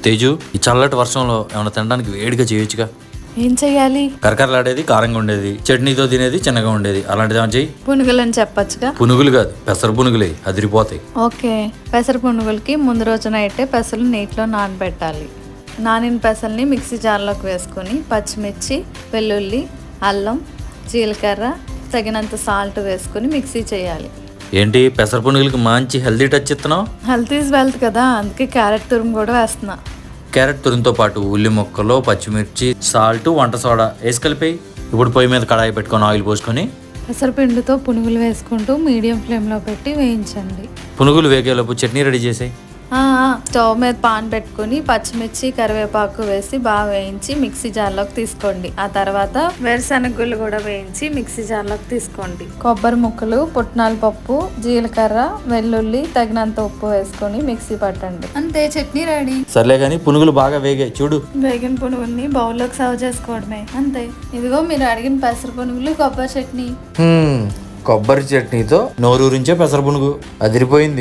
తేజు, ఈ చల్లటి వర్షంలో ఏమైనా తినడానికి వేడిగా చేయొచ్చుగా. ఏం చెయ్యాలి? కరకరలాడేది కారంగా ఉండేది, చట్నీతో తినేది చిన్నగా ఉండేది, అలాంటిది ఏమైనా చెయ్యి. పునుగులని చెప్పొచ్చుగా. పునుగులు కాదు, పెసర పునుగులే, అదిరిపోతాయి. ఓకే, పెసర పునుగులకి ముందు రోజు నైటే పెసలు నీటిలో నానబెట్టాలి. నానిన పెసల్ని మిక్సీ జార్లోకి వేసుకొని పచ్చిమిర్చి, వెల్లుల్లి, అల్లం, జీలకర్ర, తగినంత సాల్ట్ వేసుకొని మిక్సీ చేయాలి. ఏంటి పెసర పునుగులకి మంచి హెల్దీ టచ్ ఇస్తున్నావు? హెల్త్ ఈజ్ వెల్త్ కదా, అందుకే క్యారెట్ తురుము కూడా వేస్తున్నా. క్యారెట్ తురుముతో పాటు ఉల్లి ముక్కలు, పచ్చిమిర్చి, సాల్ట్, వంట సోడా వేసి కలిపి ఇప్పుడు పొయ్యి మీద కడాయి పెట్టుకొని ఆయిల్ పోసుకొని పెసరపిండితో పునుగులు వేసుకుంటూ మీడియం ఫ్లేమ్లో పెట్టి వేయించండి. పునుగులు వేగేలోపు చట్నీ రెడీ చేసాయి. స్టవ్ మీద పాన్ పెట్టుకుని పచ్చిమిర్చి, కరివేపాకు వేసి బాగా వేయించి మిక్సీ జార్లోకి తీసుకోండి. ఆ తర్వాత వేరుశనగలు కూడా వేయించి మిక్సీ జార్లోకి తీసుకోండి. కొబ్బరి ముక్కలు, పుట్నాల పప్పు, జీలకర్ర, వెల్లుల్లి, తగినంత ఉప్పు వేసుకొని మిక్సీ పట్టండి. అంతే, చట్నీ రెడీ. సర్లే కానీ పునుగులు బాగా వేగాయి చూడు. వేగిన పునుగుల్ని బౌల్లోకి సర్వ్ చేసుకోవడమే, అంతే. ఇదిగో మీరు అడిగిన పెసర పునుగులు, కొబ్బరి చట్నీ. కొబ్బరి చట్నీతో నోరూరించే పెసర పునుగు అదిరిపోయింది.